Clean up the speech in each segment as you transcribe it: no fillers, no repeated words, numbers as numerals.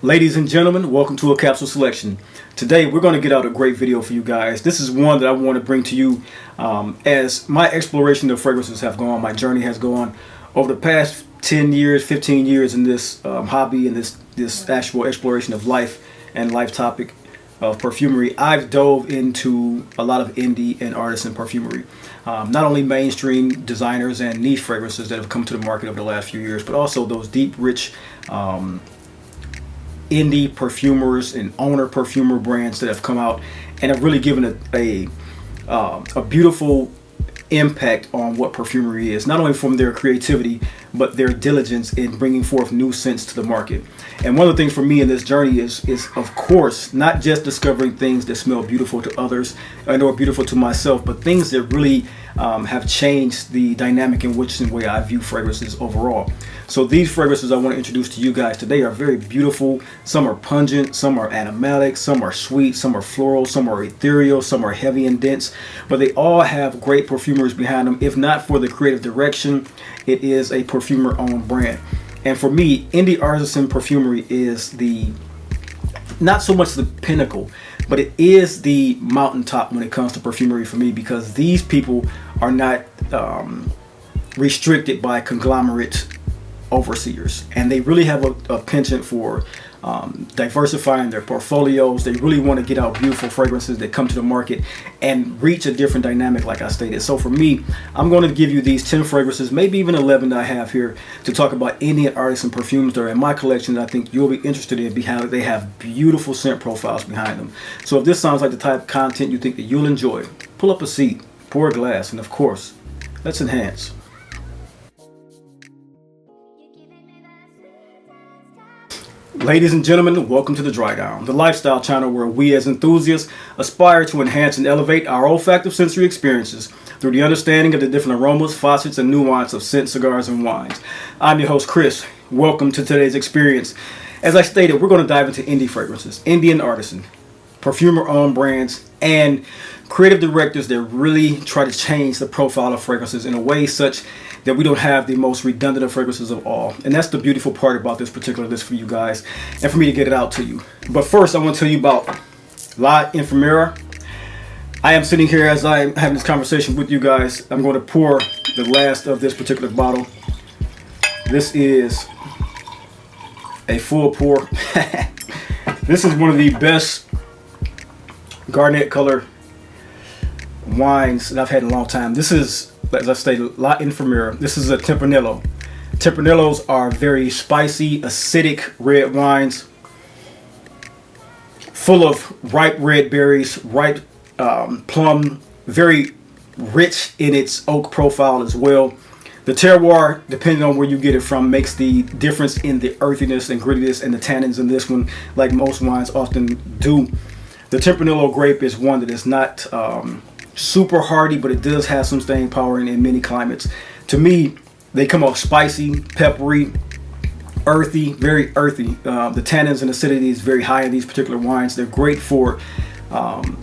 Ladies and gentlemen, welcome to a capsule selection. Today we're going to get out a great video for you guys. This is one that I want to bring to you as my exploration of fragrances have gone, my journey has gone over the past 10 years, 15 years in this hobby and this actual exploration of life and life topic of perfumery. I've dove into a lot of indie and artisan perfumery. Not only mainstream designers and niche fragrances that have come to the market over the last few years, but also those deep, rich indie perfumers and owner perfumer brands that have come out and have really given a beautiful impact on what perfumery is, not only from their creativity but their diligence in bringing forth new scents to the market. And one of the things for me in this journey is of course not just discovering things that smell beautiful to others or beautiful to myself, but things that really have changed the dynamic in which and way I view fragrances overall. So these fragrances I want to introduce to you guys today are very beautiful. Some are pungent, some are aromatic, some are sweet, some are floral, some are ethereal, some are heavy and dense, but they all have great perfumers behind them. If not for the creative direction, it is a perfumer owned brand. And for me, indie artisan perfumery is not so much the pinnacle, but it is the mountaintop when it comes to perfumery for me, because these people are not restricted by conglomerate overseers, and they really have a penchant for diversifying their portfolios. They really want to get out beautiful fragrances that come to the market and reach a different dynamic, like I stated. So for me, I'm going to give you these 10 fragrances, maybe even 11 that I have here, to talk about indie and artisan perfumes that are in my collection that I think you'll be interested in because they have beautiful scent profiles behind them. So if this sounds like the type of content you think that you'll enjoy, pull up a seat, pour a glass, and of course, let's enhance. Ladies and gentlemen, welcome to The Dry Down, the lifestyle channel where we as enthusiasts aspire to enhance and elevate our olfactive sensory experiences through the understanding of the different aromas, facets, and nuance of scent, cigars, and wines. I'm your host, Chris. Welcome to today's experience. As I stated, we're going to dive into indie fragrances, indie and artisan, perfumer-owned brands, and creative directors that really try to change the profile of fragrances in a way such that we don't have the most redundant of fragrances of all. And that's the beautiful part about this particular list for you guys and for me to get it out to you. But first, I want to tell you about La Infirmera. I am sitting here as I'm having this conversation with you guys. I'm going to pour the last of this particular bottle. This is a full pour. This is one of the best garnet color wines that I've had in a long time. This is, as I stated, La Infirmera. This is a Tempranillo. Tempranillos are very spicy, acidic red wines, full of ripe red berries, ripe plum, very rich in its oak profile as well. The terroir, depending on where you get it from, makes the difference in the earthiness and grittiness and the tannins in this one, like most wines often do. The Tempranillo grape is one that is not super hardy, but it does have some staying power in many climates. To me, they come off spicy, peppery, earthy, very earthy. The tannins and acidity is very high in these particular wines. They're great for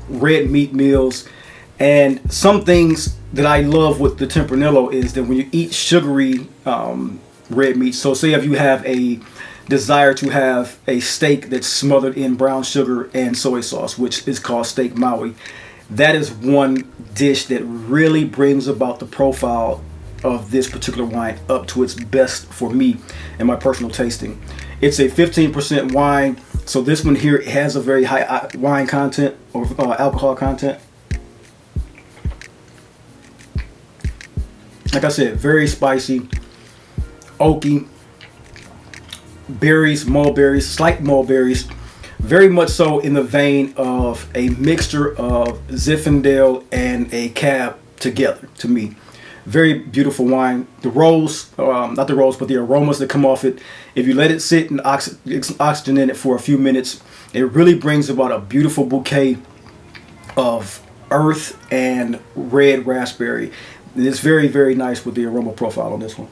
red meat meals. And some things that I love with the Tempranillo is that when you eat sugary red meat, so say if you have a desire to have a steak that's smothered in brown sugar and soy sauce, which is called steak maui, that is one dish that really brings about the profile of this particular wine up to its best for me and my personal tasting. It's a 15% wine, so this one here has a very high wine content or alcohol content. Like I said, very spicy, oaky, berries, mulberries, slight mulberries. Very much so in the vein of a mixture of Zinfandel and a Cab together, to me. Very beautiful wine. The rose, not the rose, but the aromas that come off it, if you let it sit and oxygen in it for a few minutes, it really brings about a beautiful bouquet of earth and red raspberry. It's very, very nice with the aroma profile on this one.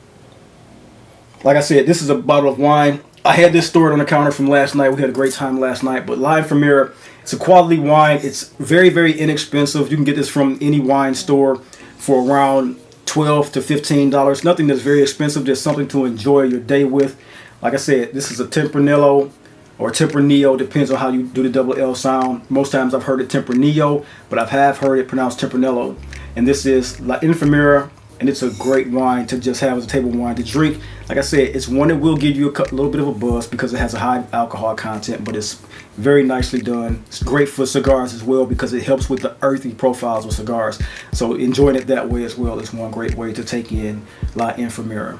Like I said, this is a bottle of wine. I had this stored on the counter from last night. We had a great time last night. But La Infirmera, it's a quality wine. It's very, very inexpensive. You can get this from any wine store for around $12 to $15. Nothing that's very expensive. Just something to enjoy your day with. Like I said, this is a Tempranillo or Tempranillo, depends on how you do the double L sound. Most times I've heard it Tempranillo, but I have heard it pronounced Tempranillo. And this is La Infirmera, and it's a great wine to just have as a table wine to drink. Like I said, it's one that will give you a little bit of a buzz because it has a high alcohol content, but it's very nicely done. It's great for cigars as well because it helps with the earthy profiles of cigars. So enjoying it that way as well is one great way to take in La Infirmera.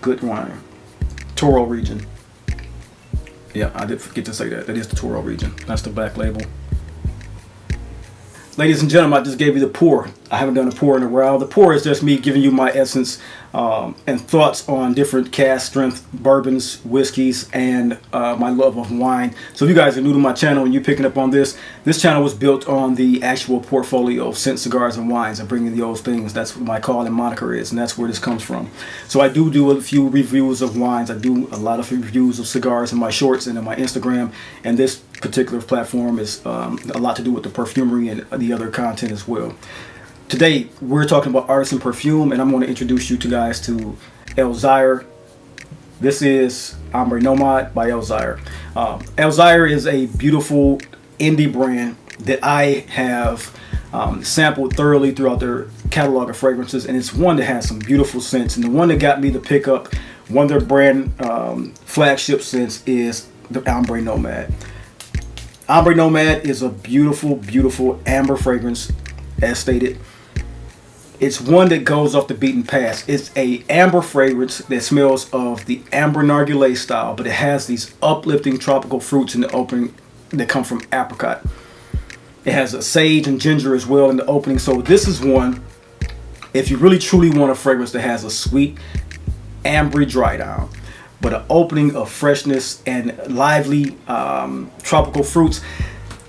Good wine. Toro region. Yeah, I did forget to say that. That is the Toro region. That's the back label. Ladies and gentlemen, I just gave you the pour. I haven't done a pour in a while. The pour is just me giving you my essence and thoughts on different cask strength bourbons, whiskeys, and my love of wine. So if you guys are new to my channel and you're picking up on this, this channel was built on the actual portfolio of scent, cigars, and wines and bringing those things. That's what my call and moniker is, and that's where this comes from. So I do a few reviews of wines. I do a lot of reviews of cigars in my shorts and in my Instagram, and this particular platform is a lot to do with the perfumery and the other content as well. Today we're talking about Artisan Perfume, and I'm going to introduce you guys to Elzire. This is Ombre Nomad by Elzire. Elzire is a beautiful indie brand that I have sampled thoroughly throughout their catalog of fragrances, and it's one that has some beautiful scents. And the one that got me to pick up one of their brand flagship scents is the Ombre Nomad. Ombre Nomad is a beautiful, beautiful amber fragrance, as stated. It's one that goes off the beaten path. It's a amber fragrance that smells of the amber narguilé style, but it has these uplifting tropical fruits in the opening that come from apricot. It has a sage and ginger as well in the opening. So this is one, if you really truly want a fragrance that has a sweet, ambery dry down, but an opening of freshness and lively tropical fruits,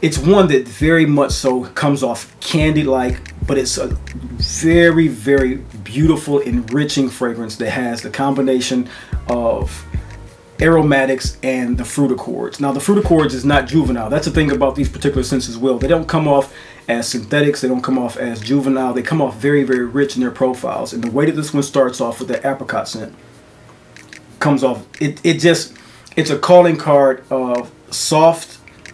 it's one that very much so comes off candy-like, but it's a very, very beautiful, enriching fragrance that has the combination of aromatics and the fruit accords. Now, the fruit accords is not juvenile. That's the thing about these particular scents as well. They don't come off as synthetics. They don't come off as juvenile. They come off very, very rich in their profiles. And the way that this one starts off with the apricot scent comes off, it's a calling card of soft,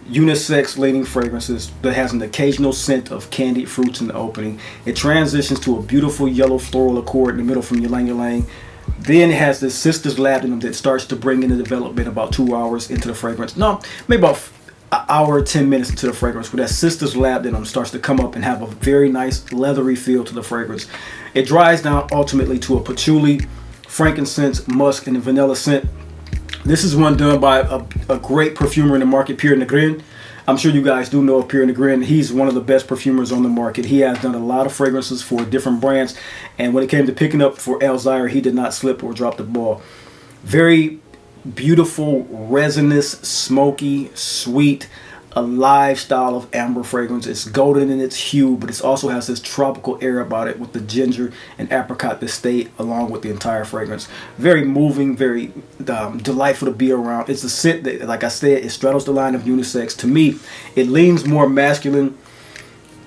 unisex leaning fragrances that has an occasional scent of candied fruits in the opening. It transitions to a beautiful yellow floral accord in the middle from Ylang Ylang. Then it has this Sister's Labdanum that starts to bring in the development about 2 hours into the fragrance. No, maybe about an hour, 10 minutes into the fragrance, where that Sister's Labdanum starts to come up and have a very nice leathery feel to the fragrance. It dries down ultimately to a patchouli, frankincense, musk, and a vanilla scent. This is one done by a great perfumer in the market, Pierre Negrin. I'm sure you guys do know Pierre Negrin. He's one of the best perfumers on the market. He has done a lot of fragrances for different brands. And when it came to picking up for Elzire, he did not slip or drop the ball. Very beautiful, resinous, smoky, sweet, alive style of amber fragrance. It's golden in its hue, but it also has this tropical air about it with the ginger and apricot that stay along with the entire fragrance. Very moving, very delightful to be around. It's a scent that, like I said, it straddles the line of unisex. To me, it leans more masculine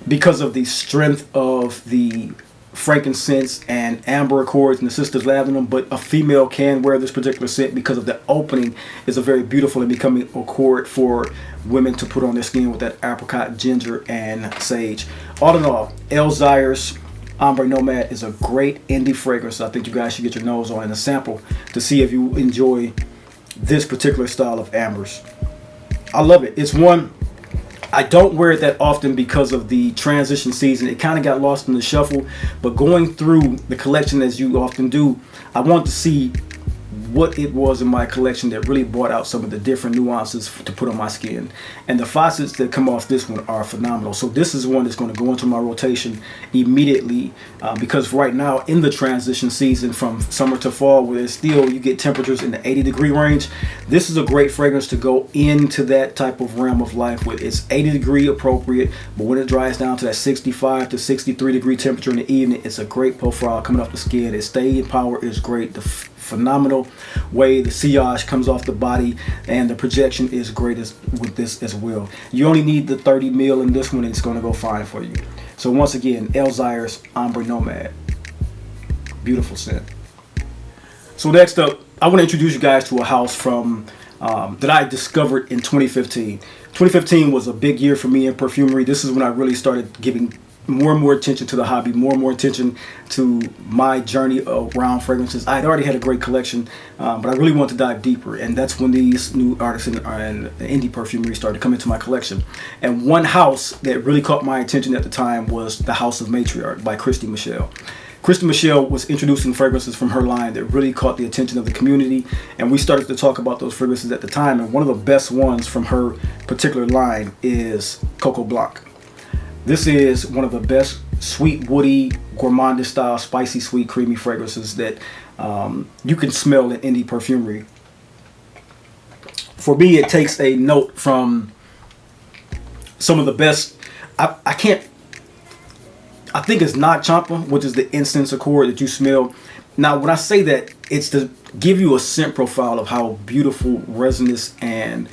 because of the strength of the frankincense and amber accords and the Sister's Labdanum, but a female can wear this particular scent because of the opening is a very beautiful and becoming accord for women to put on their skin with that apricot, ginger, and sage. All in all, Elzire's Ombre Nomad is a great indie fragrance. I think you guys should get your nose on and a sample to see if you enjoy this particular style of ambers. I love it. It's one, I don't wear it that often because of the transition season. It kind of got lost in the shuffle, but going through the collection as you often do, I want to see what it was in my collection that really brought out some of the different nuances to put on my skin. And the faucets that come off this one are phenomenal. So this is one that's going to go into my rotation immediately because right now in the transition season from summer to fall, where there's still, you get temperatures in the 80-degree range, this is a great fragrance to go into that type of realm of life with. It's 80-degree appropriate, but when it dries down to that 65 to 63-degree temperature in the evening, it's a great profile coming off the skin. Its staying power is great. The phenomenal way the sillage comes off the body, and the projection is great with this as well. You only need the 30 mil in this one, and it's going to go fine for you. So once again, Elzire's Ombre Nomad. Beautiful scent. So next up, I want to introduce you guys to a house from that I discovered in 2015. 2015 was a big year for me in perfumery. This is when I really started giving more and more attention to the hobby, more and more attention to my journey around fragrances. I had already had a great collection, but I really wanted to dive deeper, and that's when these new artisan and indie perfumery started to come into my collection. And one house that really caught my attention at the time was the House of Matriarch by Christy Michelle. Christy Michelle was introducing fragrances from her line that really caught the attention of the community, and we started to talk about those fragrances at the time. And one of the best ones from her particular line is Coco Blanc. This is one of the best sweet, woody, gourmandish style, spicy, sweet, creamy fragrances that you can smell in indie perfumery. For me, it takes a note from some of the best. I think it's Nag Champa, which is the incense accord that you smell. Now, when I say that, it's to give you a scent profile of how beautiful, resinous, and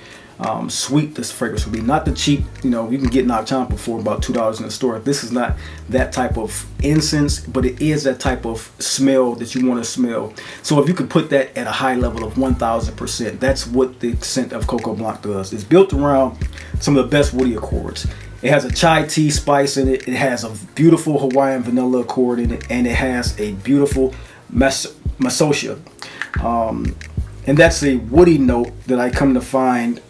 sweet this fragrance will be. Not the cheap, you can get Nag Champa for about $2 in the store. This is not that type of incense, but it is that type of smell that you want to smell. So if you could put that at a high level of 1000%, that's what the scent of Coco Blanc does. It's built around some of the best woody accords. It has a chai tea spice in it. It has a beautiful Hawaiian vanilla accord in it, and it has a beautiful massocia. And that's a woody note that I come to find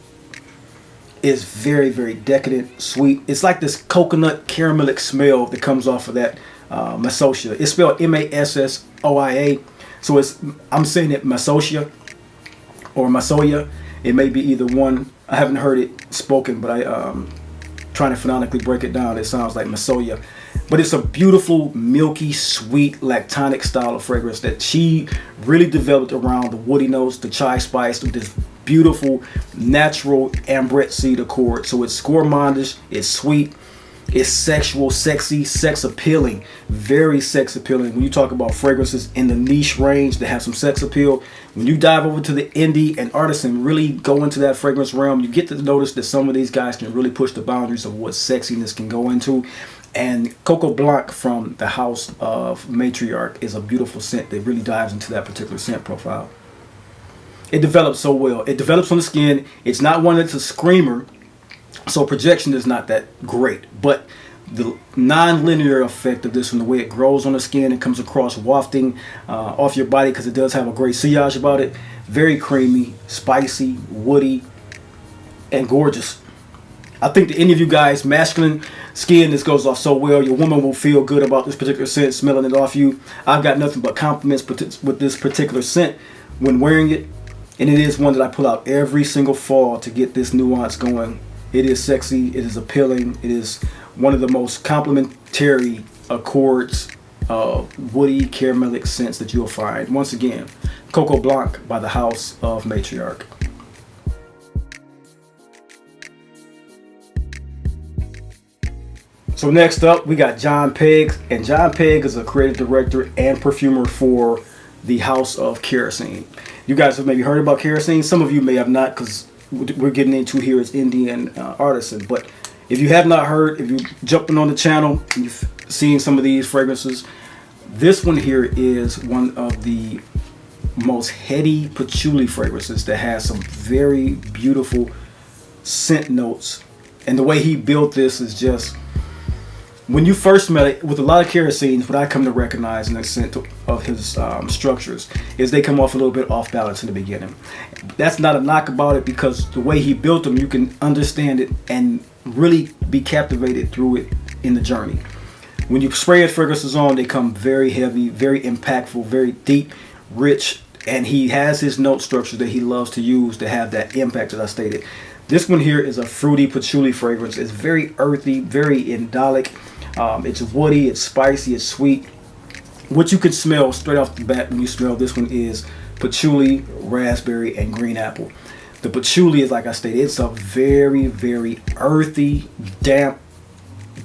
is very, very decadent, sweet. It's like this coconut caramelic smell that comes off of that massocia. It's spelled Massoia. So I'm saying it massocia or massoia. It may be either one. I haven't heard it spoken, but I trying to phonetically break it down. It sounds like massoia. But it's a beautiful, milky, sweet, lactonic style of fragrance that she really developed around the woody notes, the chai spice, with this beautiful, natural ambrette seed accord. So it's gourmandish, it's sweet, it's sexual, sexy, sex appealing, very sex appealing. When you talk about fragrances in the niche range that have some sex appeal, when you dive over to the indie and artisan, really go into that fragrance realm, you get to notice that some of these guys can really push the boundaries of what sexiness can go into. And Coco Blanc from the House of Matriarch is a beautiful scent that really dives into that particular scent profile. It develops so well. It develops on the skin. It's not one that's a screamer, so projection is not that great. But the non-linear effect of this one, the way it grows on the skin and comes across wafting off your body, because it does have a great sillage about it. Very creamy, spicy, woody, and gorgeous. I think that any of you guys, masculine skin, this goes off so well. Your woman will feel good about this particular scent, smelling it off you. I've got nothing but compliments with this particular scent when wearing it. And it is one that I pull out every single fall to get this nuance going. It is sexy. It is appealing. It is one of the most complementary accords of woody caramelic scents that you'll find. Once again, Coco Blanc by the House of Matriarch. So next up, we got John Pegg. And John Pegg is a creative director and perfumer for the House of Kerosene. You guys have maybe heard about Kerosene. Some of you may have not, because we're getting into here as indie and artisan. But if you have not heard, if you're jumping on the channel and you've seen some of these fragrances, this one here is one of the most heady patchouli fragrances that has some very beautiful scent notes. And the way he built this is just, when you first smell it, with a lot of kerosenes, what I come to recognize in the scent of his structures is they come off a little bit off balance in the beginning. That's not a knock about it, because the way he built them, you can understand it and really be captivated through it in the journey. When you spray his fragrances on, they come very heavy, very impactful, very deep, rich, and he has his note structure that he loves to use to have that impact that I stated. This one here is a fruity patchouli fragrance. It's very earthy, very indolic. It's woody, it's spicy, it's sweet. What you can smell straight off the bat when you smell this one is patchouli, raspberry, and green apple. The patchouli is, like I stated, it's a very, very earthy, damp,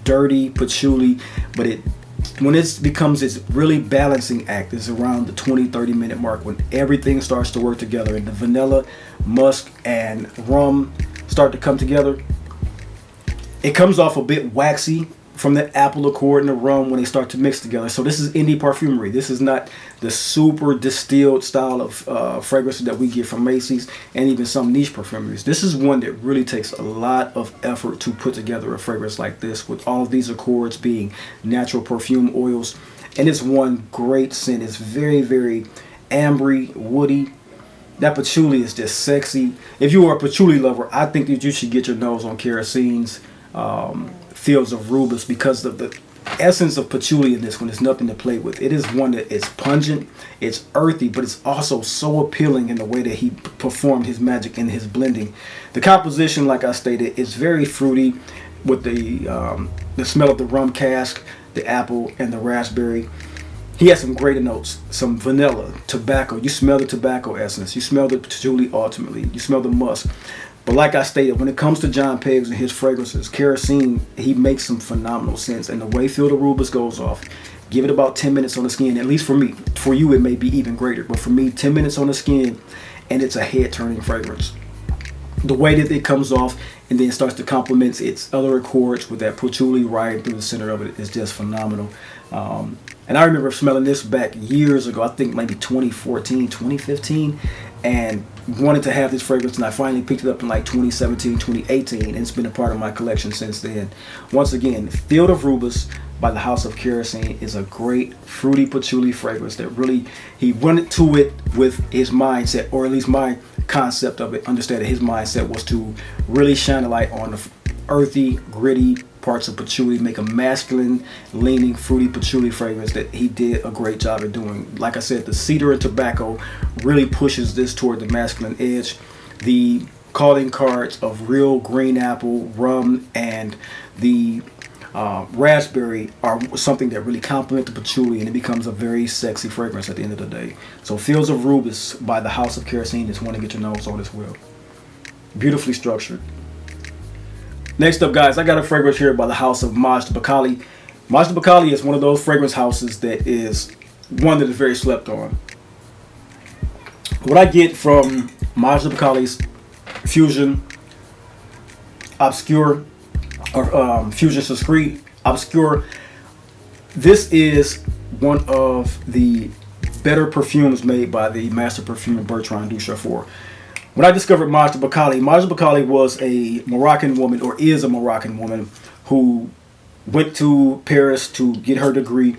dirty patchouli, but when it becomes its really balancing act is around the 20-30 minute mark, when everything starts to work together and the vanilla, musk, and rum start to come together. It comes off a bit waxy from the apple accord and the rum when they start to mix together. So this is indie perfumery. This is not the super distilled style of fragrances that we get from Macy's and even some niche perfumeries. This is one that really takes a lot of effort to put together a fragrance like this, with all of these accords being natural perfume oils. And it's one great scent. It's very, very ambery, woody. That patchouli is just sexy. If you are a patchouli lover, I think that you should get your nose on Kerosine's Fields of Rubus, because of the essence of patchouli in this one is nothing to play with. It is one that is pungent, it's earthy, but it's also so appealing in the way that he performed his magic in his blending. The composition, like I stated, is very fruity, with the smell of the rum cask, the apple, and the raspberry. He has some great notes, some vanilla, tobacco. You smell the tobacco essence. You smell the patchouli ultimately. You smell the musk. But like I stated, when it comes to John Peggs and his fragrances, Kerosene, he makes some phenomenal scents. And the way Field of Rubus goes off, give it about 10 minutes on the skin, at least for me. For you, it may be even greater. But for me, 10 minutes on the skin, and it's a head-turning fragrance. The way that it comes off and then starts to complement its other accords with that patchouli right through the center of it is just phenomenal. And I remember smelling this back years ago, I think maybe 2014, 2015, and wanted to have this fragrance, and I finally picked it up in like 2017, 2018, and it's been a part of my collection since then. Once again, Field of Rubus by the House of Kerosene is a great fruity patchouli fragrance that really, he went to it with his mindset, or at least my concept of it. Understand that his mindset was to really shine a light on the earthy, gritty parts of patchouli, make a masculine leaning fruity patchouli fragrance that he did a great job at doing. Like I said, the cedar and tobacco really pushes this toward the masculine edge. The calling cards of real green apple, rum, and the raspberry are something that really complement the patchouli, and it becomes a very sexy fragrance at the end of the day. So Fields of Rubus by the House of Kerosene is one to get your nose on as well. Beautifully structured. Next up, guys, I got a fragrance here by the House of Majd Bakali. Majd Bakali is one of those fragrance houses that is one that is very slept on. What I get from Majd Bakali's Fusion Obscure, or Fusion Discreet Obscure, this is one of the better perfumes made by the master perfumer Bertrand Duchaufour. When I discovered Majd Bakali was a Moroccan woman, or is a Moroccan woman, who went to Paris to get her degree,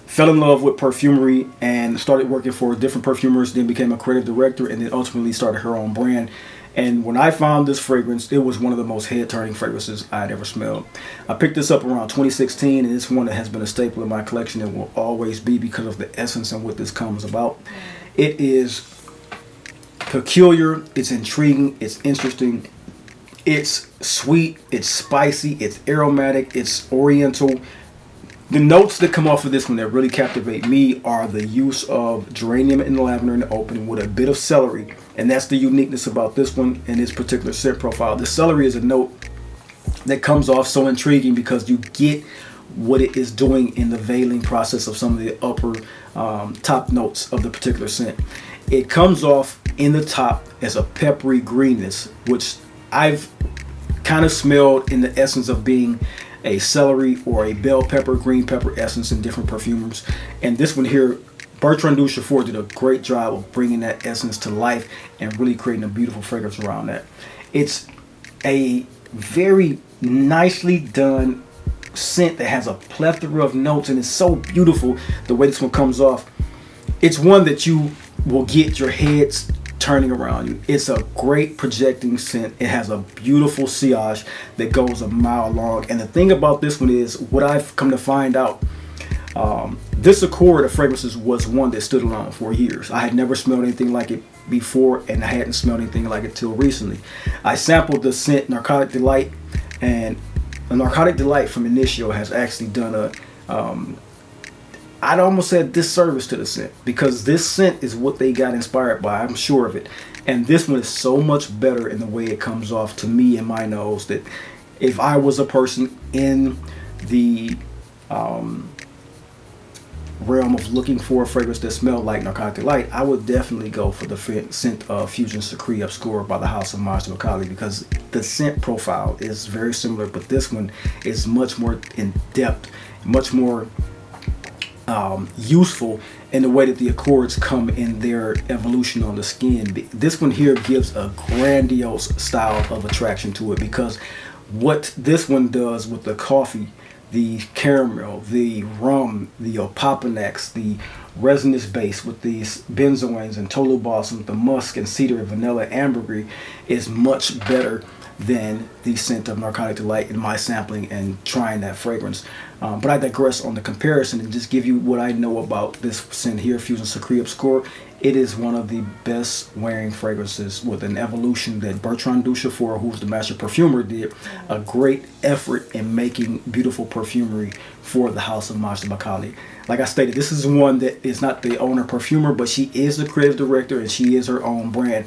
fell in love with perfumery, and started working for different perfumers, then became a creative director, and then ultimately started her own brand. And when I found this fragrance, it was one of the most head-turning fragrances I'd ever smelled. I picked this up around 2016, and it's one that has been a staple in my collection and will always be because of the essence and what this comes about. It is peculiar, it's intriguing, it's interesting, it's sweet, it's spicy, it's aromatic, it's oriental. The notes that come off of this one that really captivate me are the use of geranium and lavender in the opening with a bit of celery, and that's the uniqueness about this one and this particular scent profile. The celery is a note that comes off so intriguing because you get what it is doing in the veiling process of some of the upper top notes of the particular scent. It comes off in the top as a peppery greenness, which I've kind of smelled in the essence of being a celery or a bell pepper, green pepper essence in different perfumers. And this one here, Bertrand Duchaufour did a great job of bringing that essence to life and really creating a beautiful fragrance around that. It's a very nicely done scent that has a plethora of notes, and it's so beautiful the way this one comes off. It's one that you will get your heads turning around you. It's a great projecting scent. It has a beautiful sillage that goes a mile long. And the thing about this one is, what I've come to find out, this accord of fragrances was one that stood alone for years. I had never smelled anything like it before, and I hadn't smelled anything like it till recently. I sampled the scent Narcotic Delight, and a Narcotic Delight from Initio has actually done a I'd almost said disservice to the scent, because this scent is what they got inspired by, I'm sure of it. And this one is so much better in the way it comes off to me in my nose, that if I was a person in the realm of looking for a fragrance that smelled like Narcotic Delight, I would definitely go for the scent of Fusion Secret Obscure by the House of Majda Bakali, because the scent profile is very similar, but this one is much more in depth, much more useful in the way that the accords come in their evolution on the skin. This one here gives a grandiose style of attraction to it, because what this one does with the coffee, the caramel, the rum, the opopanax, the resinous base with these benzoins and tolu balsam, the musk and cedar and vanilla ambergris, is much better than the scent of Narcotic Delight in my sampling and trying that fragrance. But I digress on the comparison and just give you what I know about this scent here, Fusion Secret Obscure. It is one of the best wearing fragrances, with an evolution that Bertrand Duchefort, who's the master perfumer, did a great effort in making beautiful perfumery for the House of Majda Bakali. Like I stated, this is one that is not the owner perfumer, but she is the creative director and she is her own brand.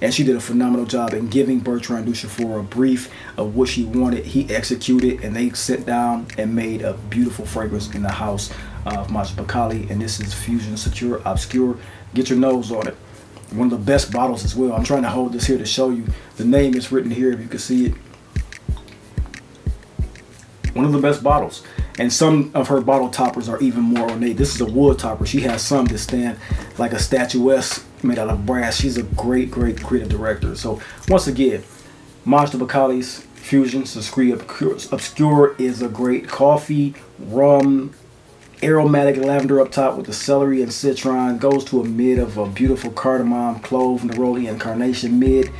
And she did a phenomenal job in giving Bertrand Duchefort a brief of what she wanted. He executed, and they sat down and made a beautiful fragrance in the House of Majda Bakali. And this is Fusion Secret Obscure. Get your nose on it. One of the best bottles as well. I'm trying to hold this here to show you. The name is written here if you can see it. One of the best bottles. And some of her bottle toppers are even more ornate. This is a wood topper. She has some that stand like a statuesque made out of brass. She's a great creative director. So once again, Majda Bakali's Fusion Secret Obscure is a great coffee, rum, aromatic lavender up top with the celery and citron. Goes to a mid of a beautiful cardamom, clove, neroli, and carnation mid.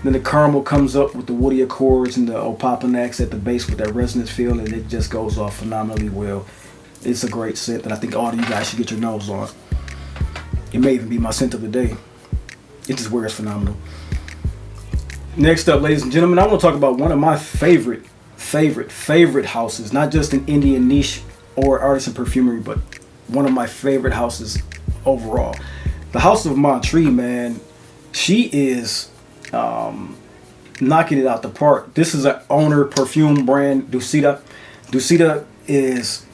Then the caramel comes up with the woody accords and the opopanax at the base with that resonance feel, and it just goes off phenomenally well. It's a great scent that I think all of you guys should get your nose on. It may even be my scent of the day. It just wears phenomenal. Next up, ladies and gentlemen, I want to talk about one of my favorite houses, not just an Indian niche or artisan perfumery, but one of my favorite houses overall. The House of Montree, man, she is knocking it out the park. This is an owner perfume brand, Ducida. Ducida is,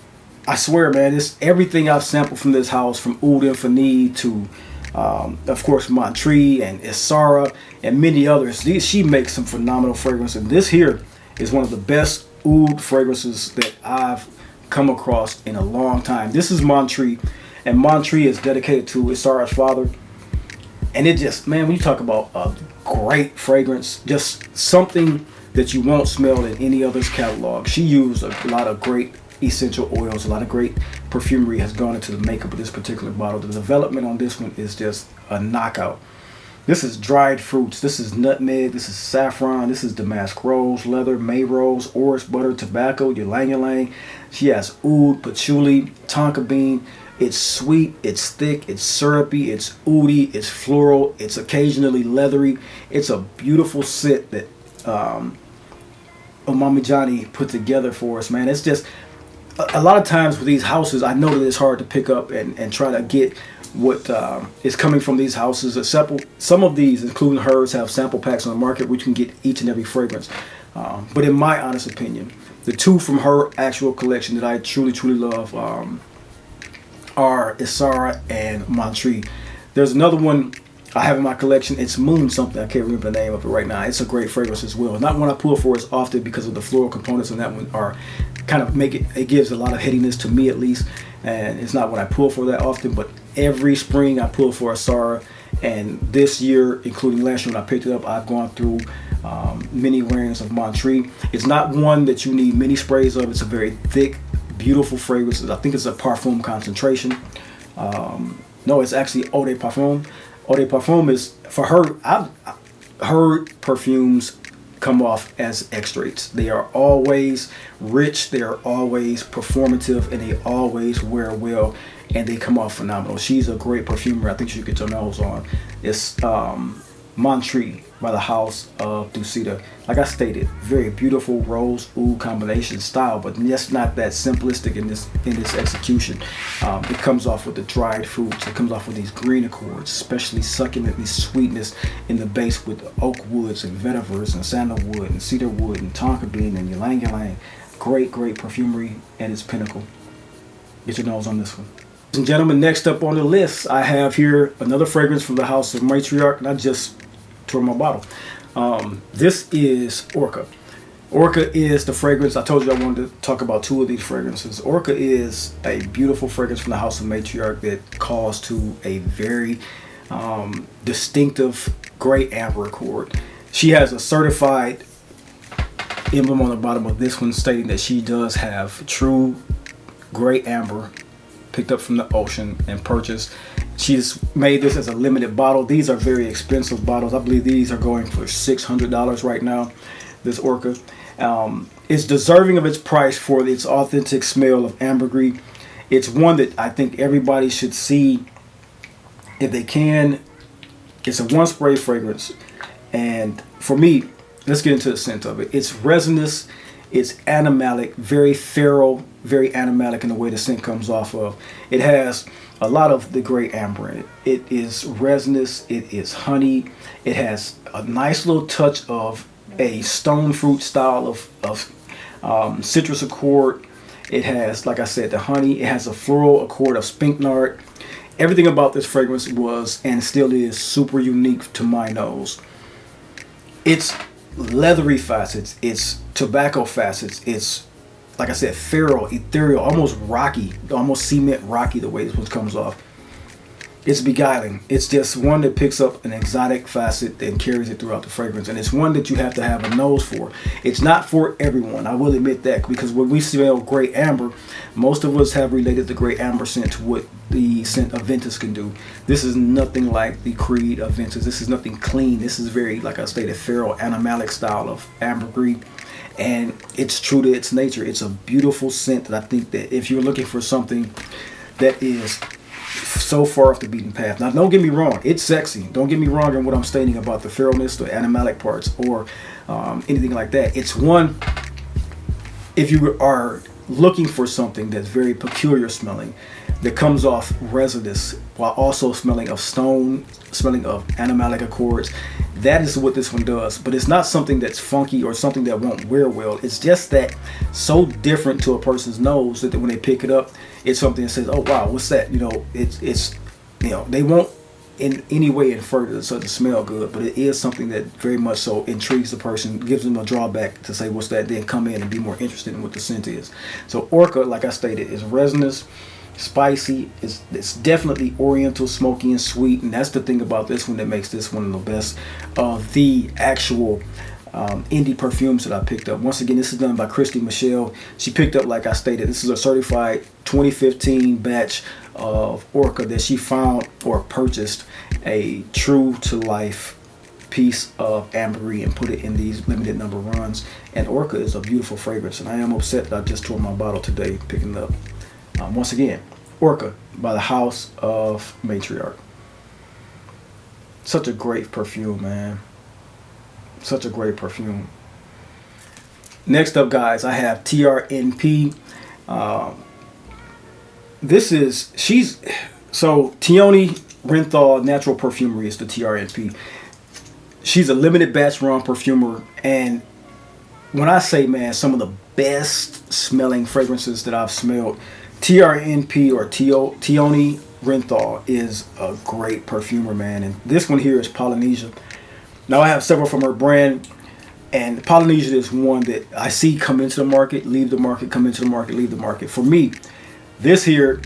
I swear, man, it's everything I've sampled from this house, from Oud Infinite to, of course, Montree and Isara and many others. She makes some phenomenal fragrance, and this here is one of the best oud fragrances that I've come across in a long time. This is Montree, and Montree is dedicated to Isara's father. And it just, man, when you talk about a great fragrance, just something that you won't smell in any other's catalog. She used a lot of great essential oils, a lot of great perfumery has gone into the makeup of this particular bottle. The development on this one is just a knockout. This is dried fruits, this is nutmeg, this is saffron, this is damask rose, leather, may rose, orris butter, tobacco, ylang ylang. She has oud, patchouli, tonka bean. It's sweet, it's thick, it's syrupy, it's oudy, it's floral, it's occasionally leathery. It's a beautiful scent that Omami Johnny put together for us, man. It's just, a lot of times with these houses, I know that it's hard to pick up and try to get what is coming from these houses. Some of these, including hers, have sample packs on the market which you can get each and every fragrance. But in my honest opinion, the two from her actual collection that I truly love are Isara and Montree. There's another one I have in my collection. It's Moon something. I can't remember the name of it right now. It's a great fragrance as well. Not one I pull for as often because of the floral components on that one are kind of it gives a lot of headiness to me at least. And it's not what I pull for that often, but every spring I pull for Isara. And this year, including last year when I picked it up, I've gone through many wearings of Montree. It's not one that you need many sprays of. It's a very thick, beautiful fragrance. I think it's a parfum concentration. No, it's actually eau de parfum. Eau de parfum is, for her, I've heard perfumes come off as extracts. They are always rich, they are always performative, and they always wear well, and they come off phenomenal. She's a great perfumer. I think you should get your nose on. It's Montree by the House of Ducida. Like I stated, very beautiful rose oud combination style, but just not that simplistic in this execution. It comes off with the dried fruits. It comes off with these green accords, especially succulent sweetness in the base with oak woods and vetivers and sandalwood and cedar wood and tonka bean and ylang ylang. Great perfumery at its pinnacle. Get your nose on this one. And gentlemen, next up on the list, I have here another fragrance from the house of Matriarch, and I just tore my bottle. This is Orca. Orca is the fragrance. I told you I wanted to talk about two of these fragrances. Orca is a beautiful fragrance from the house of Matriarch that calls to a very distinctive gray amber accord. She has a certified emblem on the bottom of this one stating that she does have true gray amber picked up from the ocean and purchased. She's made this as a limited bottle. These are very expensive bottles. I believe these are going for $600 right now. This Orca is deserving of its price for its authentic smell of ambergris. It's one that I think everybody should see if they can. It's a one spray fragrance, and for me, let's get into the scent of it. It's resinous, it's animalic, very feral, very animalic in the way the scent comes off of. It has a lot of the gray amber in it. It is resinous, it is honey, it has a nice little touch of a stone fruit style of citrus accord. It has, like I said, the honey. It has a floral accord of spikenard. Everything about this fragrance was and still is super unique to my nose. It's leathery facets, it's tobacco facets, it's, like I said, feral, ethereal, almost rocky, almost cement rocky the way this one comes off. It's beguiling. It's just one that picks up an exotic facet and carries it throughout the fragrance. And it's one that you have to have a nose for. It's not for everyone, I will admit that, because when we smell gray amber, most of us have related the gray amber scent to what the scent of Ventus can do. This is nothing like the Creed of Ventus. This is nothing clean. This is very, like I stated, feral, animalic style of ambergris. And it's true to its nature. It's a beautiful scent that I think that if you're looking for something that is so far off the beaten path. Now, don't get me wrong, it's sexy. Don't get me wrong in what I'm stating about the feralness, the animalic parts, or anything like that. It's one, if you are looking for something that's very peculiar smelling, that comes off resinous while also smelling of stone, smelling of animalic accords, that is what this one does. But it's not something that's funky or something that won't wear well. It's just that so different to a person's nose that when they pick it up, it's something that says, oh wow, what's that? You know, it's you know, they won't in any way infer that it doesn't smell good, but it is something that very much so intrigues the person, gives them a drawback to say what's that, then come in and be more interested in what the scent is. So Orca, like I stated, is resinous, spicy. It's definitely oriental, smoky, and sweet, and that's the thing about this one that makes this one of the best of the actual indie perfumes that I picked up. Once again, this is done by Christy Michelle. She picked up, like I stated, this is a certified 2015 batch of Orca that she found or purchased a true to life piece of ambergris and put it in these limited number runs. And Orca is a beautiful fragrance, and I am upset that I just tore my bottle today picking it up. Once again, Orca by the house of Matriarch. Such a great perfume, man. Such a great perfume. Next up, guys, I have TRNP. So Tioni Renthal Natural Perfumery is the TRNP. She's a limited batch run perfumer, and when I say, man, some of the best smelling fragrances that I've smelled, TRNP or Tioni Renthal is a great perfumer, man. And this one here is Polynesia. Now I have several from her brand, and Polynesia is one that I see come into the market, leave the market, come into the market, leave the market. For me, this here,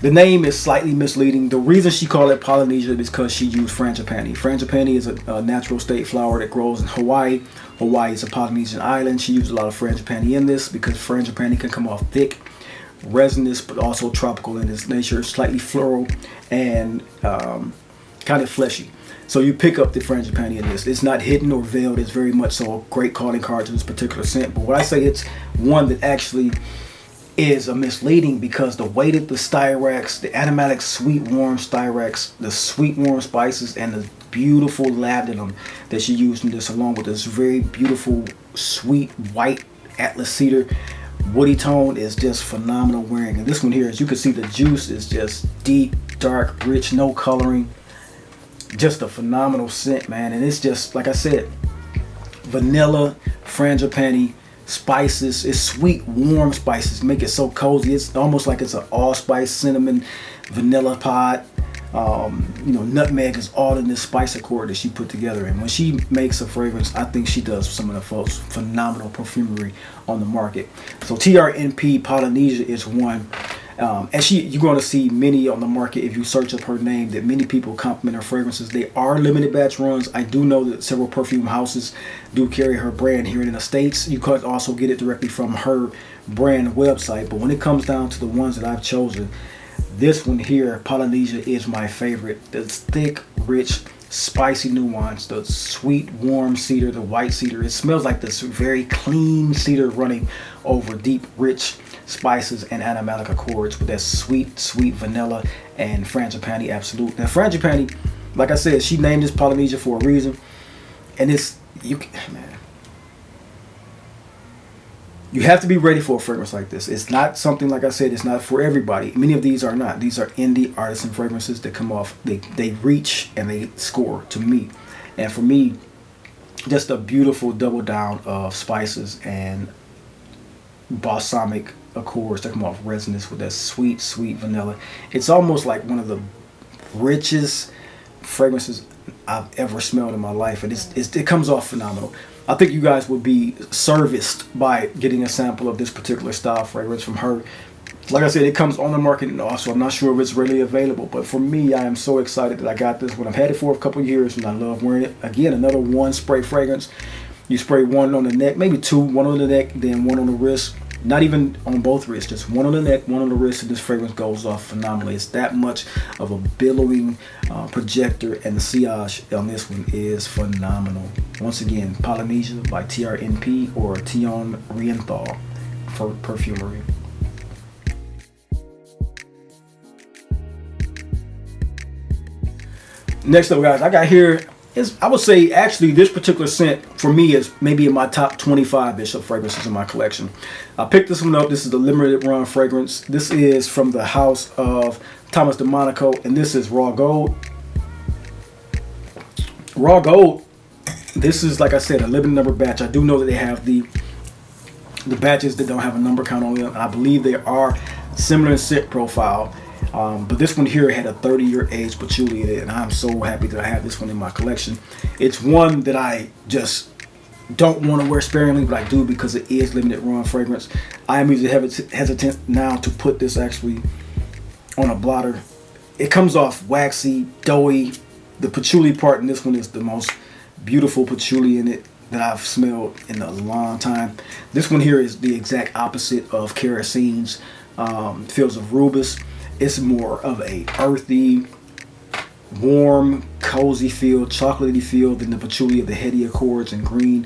the name is slightly misleading. The reason she called it Polynesia is because she used frangipani. Frangipani is a natural state flower that grows in Hawaii. Hawaii is a Polynesian island. She used a lot of frangipani in this because frangipani can come off thick, resinous, but also tropical in its nature, slightly floral, and kind of fleshy. So you pick up the frangipani in this. It's not hidden or veiled. It's very much so a great calling card to this particular scent. But what I say, it's one that actually is a misleading because the way that the styrax, the animalic sweet warm styrax, the sweet warm spices, and the beautiful labdanum that she used in this, along with this very beautiful sweet white atlas cedar woody tone, is just phenomenal wearing. And this one here, as you can see, the juice is just deep, dark, rich, no coloring. Just a phenomenal scent, man. And it's just, like I said, vanilla, frangipani, spices. It's sweet, warm spices. Make it so cozy. It's almost like it's an allspice, cinnamon, vanilla pod. Nutmeg is all in this spice accord that she put together. And when she makes a fragrance, I think she does some of the most phenomenal perfumery on the market. So TRNP Polynesia is one. And you're going to see many on the market if you search up her name, that many people compliment her fragrances. They are limited batch runs. I do know that several perfume houses do carry her brand here in the States. You could also get it directly from her brand website. But when it comes down to the ones that I've chosen, this one here, Polynesia, is my favorite. It's thick, rich, spicy nuance, the sweet, warm cedar, the white cedar. It smells like this very clean cedar running over deep, rich spices and animalic accords with that sweet, sweet vanilla and Frangipani Absolute. Now, Frangipani, like I said, she named this Polynesia for a reason, and you have to be ready for a fragrance like this. It's not something, like I said, it's not for everybody. Many of these are not. These are indie artisan fragrances that come off. They reach and they score to me. And for me, just a beautiful double down of spices and balsamic accords that come off resinous with that sweet, sweet vanilla. It's almost like one of the richest fragrances I've ever smelled in my life. And it comes off phenomenal. I think you guys would be serviced by getting a sample of this particular style fragrance from her. Like I said, it comes on the market and also I'm not sure if it's really available. But for me, I am so excited that I got this one. I've had it for a couple of years and I love wearing it. Again, another one spray fragrance. You spray one on the neck, maybe two, one on the neck, then one on the wrist. Not even on both wrists, just one on the neck, one on the wrist, and this fragrance goes off phenomenally. It's that much of a billowing projector, and the sillage on this one is phenomenal. Once again, Polynesia by TRNP or Tion Rienthal for perfumery. Next up, guys, I got here I would say actually this particular scent for me is maybe in my top 25-ish of fragrances in my collection. I picked this one up. This is the limited run fragrance. This is from the house of Thomas DeMonico, and this is Raw Gold. Raw Gold, this is, like I said, a limited number batch. I do know that they have the batches that don't have a number count on them, and I believe they are similar in scent profile. But this one here had a 30-year age patchouli in it, and I'm so happy that I have this one in my collection. It's one that I just don't want to wear sparingly, but I do because it is limited run fragrance. I am usually hesitant now to put this actually on a blotter. It comes off waxy, doughy. The patchouli part in this one is the most beautiful patchouli in it that I've smelled in a long time. This one here is the exact opposite of Kerosine's Fields of Rubus. It's more of a earthy, warm, cozy feel, chocolatey feel than the patchouli of the heady accords and green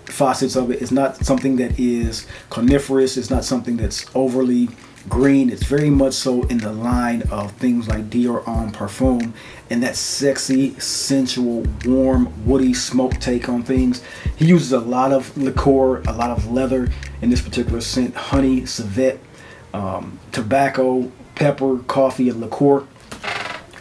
faucets of it. It's not something that is coniferous. It's not something that's overly green. It's very much so in the line of things like Dior Homme Parfum and that sexy, sensual, warm, woody smoke take on things. He uses a lot of liqueur, a lot of leather in this particular scent, honey, civet, tobacco, pepper, coffee, and liqueur.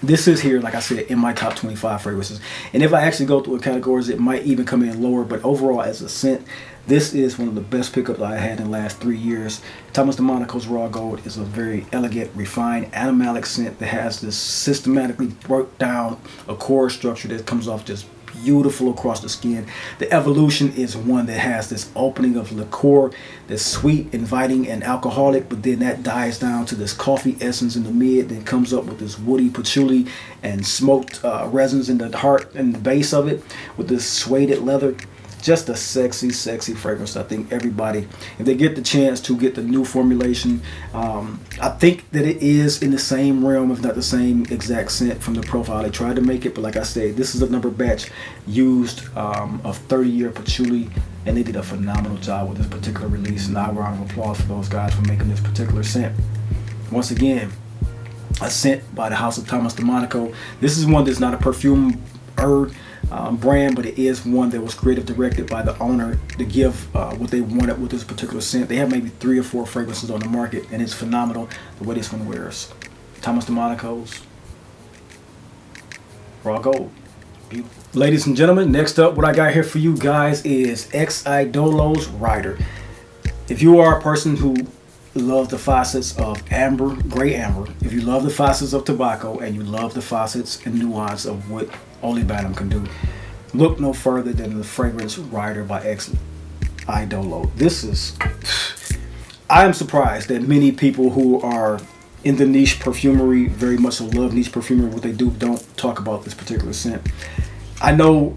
This is here, like I said, in my top 25 fragrances. And if I actually go through the categories, it might even come in lower. But overall, as a scent, this is one of the best pickups I had in the last 3 years. Thomas DeMonico's Raw Gold is a very elegant, refined, animalic scent that has this systematically worked down accord structure that comes off just beautiful across the skin. The evolution is one that has this opening of liqueur that's sweet, inviting, and alcoholic, but then that dies down to this coffee essence in the mid, then comes up with this woody patchouli and smoked resins in the heart and the base of it with this suede leather. Just a sexy, sexy fragrance. I think everybody, if they get the chance to get the new formulation, I think that it is in the same realm, if not the same exact scent from the profile they tried to make it. But like I said, this is a number batch used of 30-year patchouli, and they did a phenomenal job with this particular release. And I round of applause for those guys for making this particular scent. Once again, a scent by the house of Thomas DeMonico. This is one that's not a perfume brand, but it is one that was creative directed by the owner to give what they wanted with this particular scent. They have maybe 3 or 4 fragrances on the market, and it's phenomenal the way this one wears. Thomas DeMonico's Raw Gold. Ladies and gentlemen, next up, what I got here for you guys is Idolo's Rider. If you are a person who loves the facets of amber, gray amber, if you love the facets of tobacco, and you love the facets and nuance of what Olebanum can do, look no further than the fragrance Rider by Idolo. I am surprised that many people who are in the niche perfumery, very much so love niche perfumery, what they do, don't talk about this particular scent. I know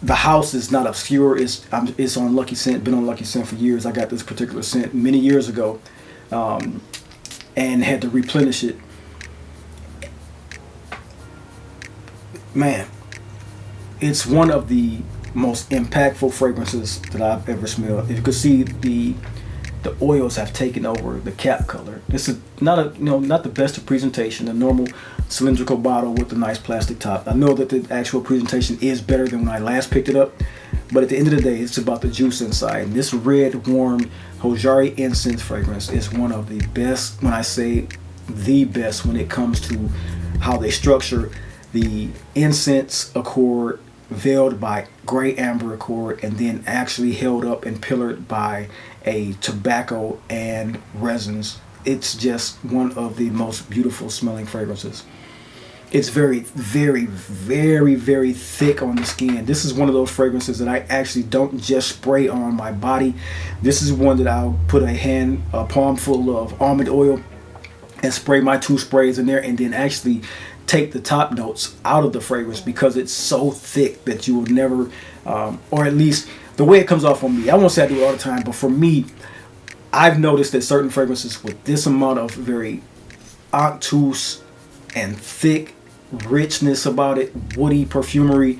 the house is not obscure. It's on Lucky Scent. Been on Lucky Scent for years. I got this particular scent many years ago, and had to replenish it. Man, it's one of the most impactful fragrances that I've ever smelled. You can see the oils have taken over the cap color. This is not not the best of presentation. A normal cylindrical bottle with a nice plastic top. I know that the actual presentation is better than when I last picked it up, but at the end of the day, it's about the juice inside. And this red, warm Hojari incense fragrance is one of the best. When I say the best, when it comes to how they structure the incense accord, veiled by gray amber accord, and then actually held up and pillared by a tobacco and resins. It's just one of the most beautiful smelling fragrances. It's very, very, very, very thick on the skin. This is one of those fragrances that I actually don't just spray on my body. This is one that I'll put a palm full of almond oil and spray my 2 sprays in there, and then actually take the top notes out of the fragrance, because it's so thick that you will never, or at least the way it comes off on me. I won't say I do it all the time, but for me, I've noticed that certain fragrances with this amount of very obtuse and thick richness about it, woody perfumery,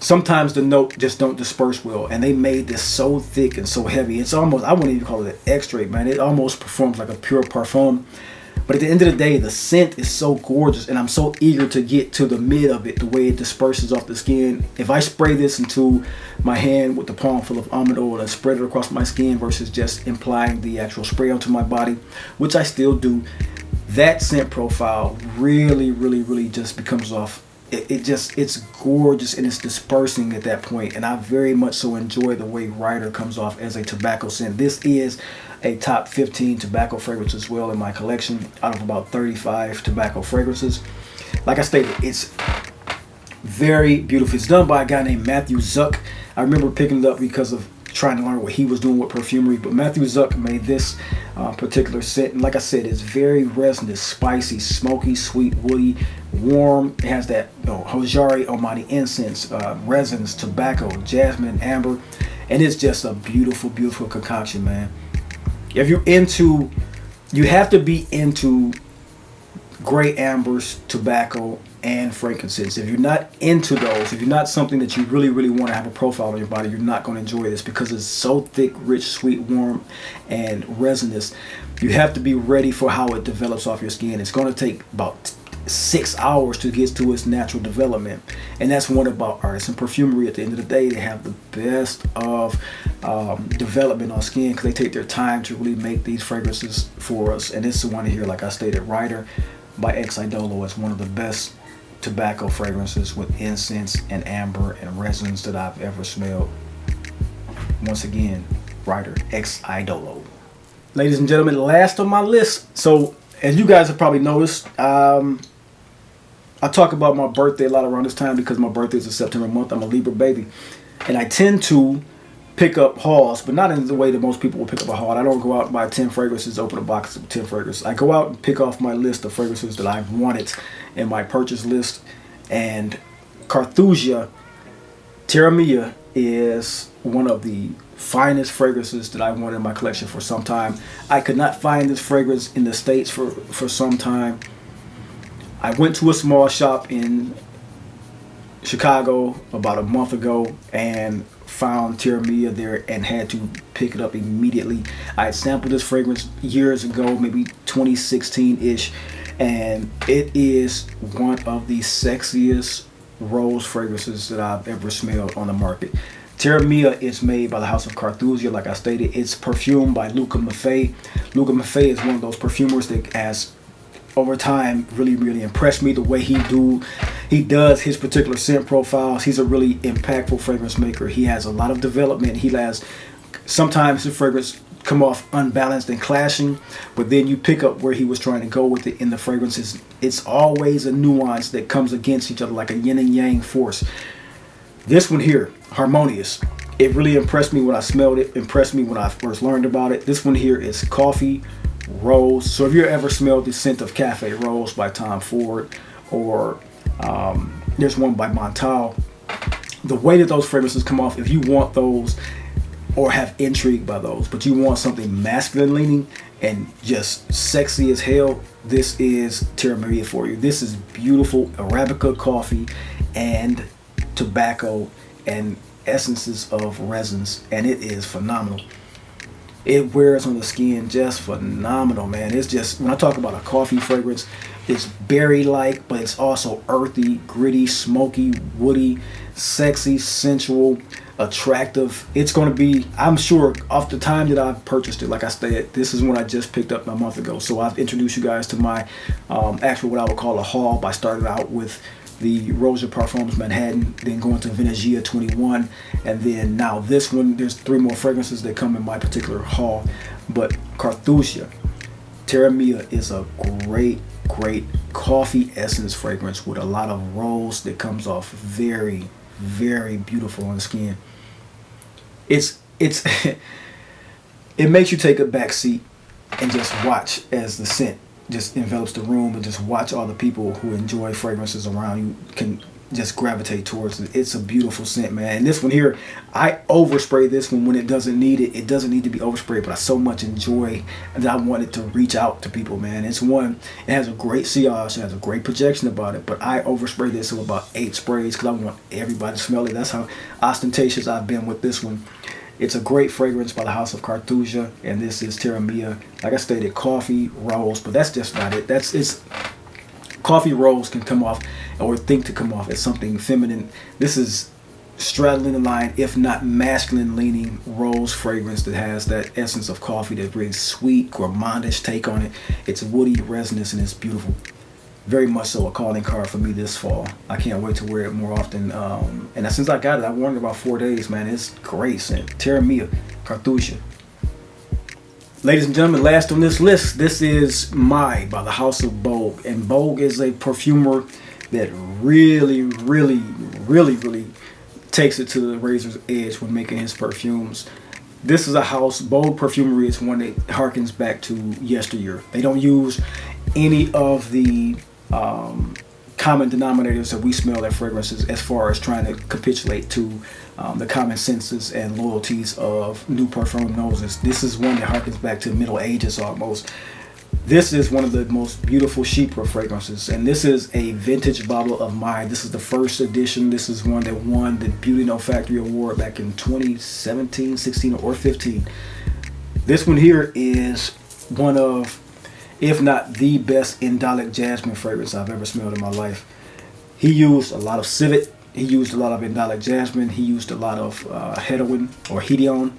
sometimes the note just don't disperse well, and they made this so thick and so heavy. It's almost, I wouldn't even call it an extrait, man. It almost performs like a pure parfum. But at the end of the day, the scent is so gorgeous, and I'm so eager to get to the mid of it, the way it disperses off the skin. If I spray this into my hand with the palm full of almond oil and spread it across my skin versus just applying the actual spray onto my body, which I still do, that scent profile really, really, really just becomes off. It's gorgeous, and it's dispersing at that point. And I very much so enjoy the way Rider comes off as a tobacco scent. This is a top 15 tobacco fragrance as well in my collection out of about 35 tobacco fragrances. Like I stated, it's very beautiful. It's done by a guy named Matthew Zuck. I remember picking it up because of trying to learn what he was doing with perfumery, but Matthew Zuck made this particular scent, and like I said, it's very resinous, spicy, smoky, sweet, woody, warm. It has that Hojari Omani incense, resins, tobacco, jasmine, amber, and it's just a beautiful, beautiful concoction, man. If you're into, you have to be into gray ambers, tobacco, and frankincense. If you're not into those, if you're not something that you really, really want to have a profile on your body, you're not going to enjoy this, because it's so thick, rich, sweet, warm, and resinous. You have to be ready for how it develops off your skin. It's going to take about 6 hours to get to its natural development, and that's one about Artisan Perfumery. At the end of the day, they have the best of development on skin, because they take their time to really make these fragrances for us. And this is the one here, like I stated, Rider by Idolo is one of the best tobacco fragrances with incense and amber and resins that I've ever smelled. Once again, Rider Idolo. Ladies and gentlemen, last on my list. So as you guys have probably noticed, I talk about my birthday a lot around this time, because my birthday is in September month. I'm a Libra baby, and I tend to pick up hauls, but not in the way that most people will pick up a haul. I don't go out and buy 10 fragrances, open a box of 10 fragrances. I go out and pick off my list of fragrances that I've wanted in my purchase list, and Carthusia Teraria is one of the finest fragrances that I wanted in my collection for some time. I could not find this fragrance in the States for some time. I went to a small shop in Chicago about a month ago and found Teraria there and had to pick it up immediately. I had sampled this fragrance years ago, maybe 2016-ish, and it is one of the sexiest rose fragrances that I've ever smelled on the market. Teraria is made by the House of Carthusia, like I stated. It's perfumed by Luca Maffei. Luca Maffei is one of those perfumers that has over time really impressed me. The way he does his particular scent profiles. He's a really impactful fragrance maker. He has a lot of development. He has sometimes the fragrance come off unbalanced and clashing, but then you pick up where he was trying to go with it in the fragrances. It's always a nuance that comes against each other, like a yin and yang force. This one here, Harmonious, it really impressed me when I smelled it, impressed me when I first learned about it. This one here is Coffee Rose. So if you ever smelled the scent of Cafe Rose by Tom Ford, or there's one by Montal, the way that those fragrances come off, if you want those or have intrigue by those, but you want something masculine leaning and just sexy as hell, this is Teraria for you. This is beautiful Arabica coffee and tobacco and essences of resins, and it is phenomenal. It wears on the skin just phenomenal, man. It's just, when I talk about a coffee fragrance, it's berry-like, but it's also earthy, gritty, smoky, woody, sexy, sensual, attractive. It's going to be, I'm sure, off the time that I've purchased it, like I said, this is when I just picked up a month ago. So I've introduced you guys to my actual, what I would call a haul, by starting out with the Rose de Parfums Manhattan, then going to Venegia 21, and then now this one. There's 3 more fragrances that come in my particular haul, but Carthusia Teraria is a great coffee essence fragrance with a lot of rose that comes off very beautiful on the skin. It's it makes you take a back seat and just watch as the scent just envelops the room, and just watch all the people who enjoy fragrances around you can just gravitate towards it. It's a beautiful scent, man. And this one here, I overspray this one when it doesn't need it. It doesn't need to be oversprayed, but I so much enjoy that I wanted to reach out to people, man. It's one, it has a great sillage, it has a great projection about it, but I overspray this with about 8 sprays because I want everybody to smell it. That's how ostentatious I've been with this one. It's a great fragrance by the House of Carthusia, and this is Teraria. Like I stated, coffee, rose, but that's just not it. It's coffee, rose can come off, or think to come off, as something feminine. This is straddling the line, if not masculine leaning, rose fragrance that has that essence of coffee that brings sweet, gourmandish take on it. It's woody, resinous, and it's beautiful. Very much so a calling card for me this fall. I can't wait to wear it more often. And since I got it, I've worn it about 4 days, man. It's great scent. Teraria, Carthusia. Ladies and gentlemen, last on this list, this is My by the House of Vogue. And Vogue is a perfumer that really takes it to the razor's edge when making his perfumes. This is a house, Vogue Perfumery is one that harkens back to yesteryear. They don't use any of the common denominators that we smell at fragrances, as far as trying to capitulate to the common senses and loyalties of new perfume noses. This is one that harkens back to the Middle Ages almost. This is one of the most beautiful Chypre fragrances, and this is a vintage bottle of mine. This is the first edition. This is one that won the Beauty No Factory Award back in 2017, 16, or 15. This one here is one of, if not the best, indolic jasmine fragrance I've ever smelled in my life. He used a lot of civet. He used a lot of indolic jasmine. He used a lot of heroin or hedione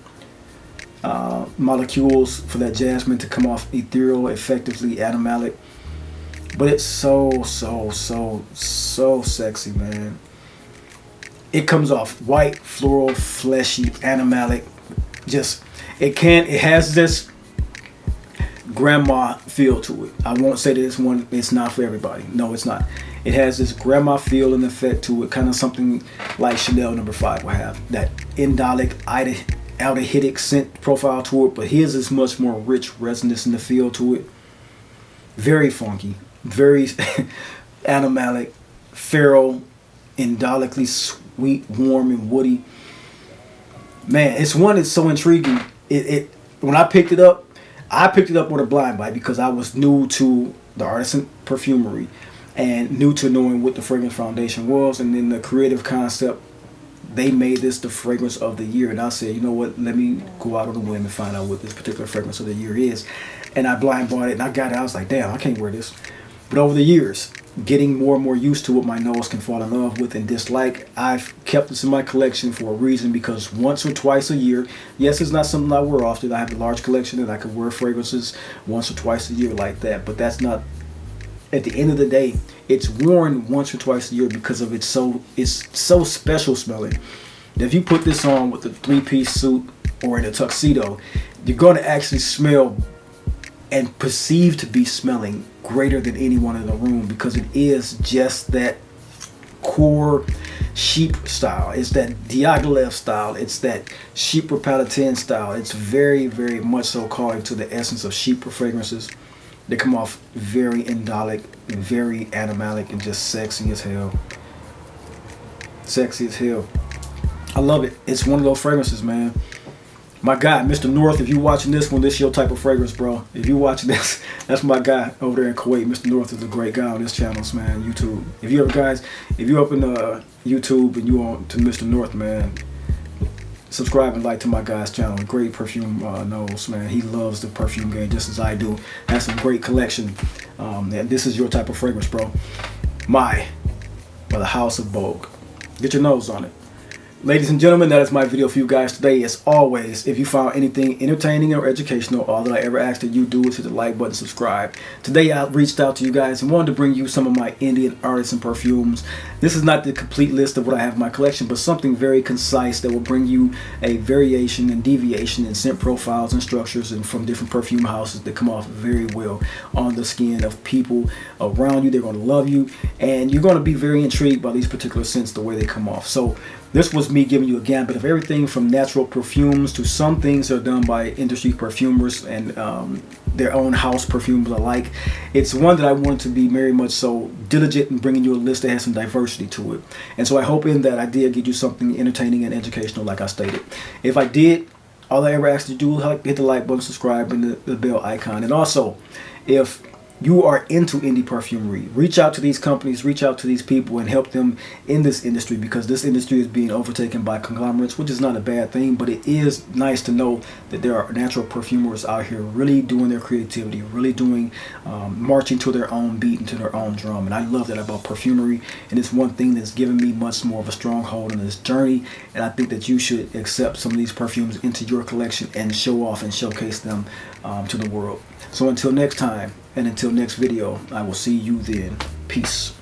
molecules for that jasmine to come off ethereal, effectively animalic. But it's so sexy, man. It comes off white, floral, fleshy, animalic. Just, it has this grandma feel to it. I won't say that it's not for everybody. No, it's not. It has this grandma feel and effect to it, kind of something like Chanel No. 5 will have. That indolic, aldehydic scent profile to it, but his is much more rich, resinous in the feel to it. Very funky, very animalic, feral, indolically sweet, warm, and woody. Man, it's one that's so intriguing. When I picked it up with a blind buy because I was new to the Artisan Perfumery and new to knowing what the fragrance foundation was, and then the creative concept. They made this the fragrance of the year, and I said, you know what, let me go out on a whim and find out what this particular fragrance of the year is. And I blind bought it, and I got it. I was like, damn, I can't wear this. But over the years, getting more and more used to what my nose can fall in love with and dislike, I've kept this in my collection for a reason, because once or twice a year, yes, it's not something I wear often. I have a large collection and I could wear fragrances once or twice a year like that, but that's not at the end of the day, it's worn once or twice a year because of it's so special smelling. If you put this on with a 3-piece suit or in a tuxedo, you're going to actually smell and perceive to be smelling greater than anyone in the room, because it is just that core sheep style. It's that Diaghilev style. It's that sheep Palatin style. It's very, very much so calling to the essence of sheep fragrances. They come off very indolic and very animalic and just sexy as hell. Sexy as hell. I love it. It's one of those fragrances, man. My guy, Mr. North, if you're watching this one, this is your type of fragrance, bro. If you're watching this, that's my guy over there in Kuwait. Mr. North is a great guy on this channel, man. YouTube. If you ever guys, if you're up in YouTube and you on to Mr. North, man, subscribe and like to my guy's channel. Great perfume knows, man. He loves the perfume game just as I do. Has some great collection. And this is your type of fragrance, bro. By the House of Vogue. Get your nose on it. Ladies and gentlemen, that is my video for you guys today. As always, if you found anything entertaining or educational, all that I ever ask that you do is hit the like button, subscribe. Today I reached out to you guys and wanted to bring you some of my Indian artisan perfumes. This is not the complete list of what I have in my collection, but something very concise that will bring you a variation and deviation in scent profiles and structures and from different perfume houses that come off very well on the skin of people around you. They're going to love you, and you're going to be very intrigued by these particular scents, the way they come off. So this was me giving you a gambit of everything from natural perfumes to some things that are done by industry perfumers and their own house perfumes alike. It's one that I wanted to be very much so diligent in bringing you a list that has some diversity to it. And so I hope in that I did give you something entertaining and educational, like I stated. If I did, all I ever asked you to do is hit the like button, subscribe, and the bell icon. And also, if you are into indie perfumery, reach out to these companies, reach out to these people and help them in this industry, because this industry is being overtaken by conglomerates, which is not a bad thing, but it is nice to know that there are natural perfumers out here really doing their creativity, really doing marching to their own beat and to their own drum. And I love that about perfumery, and it's one thing that's given me much more of a stronghold in this journey. And I think that you should accept some of these perfumes into your collection and show off and showcase them to the world. So until next time, and until next video, I will see you then. Peace.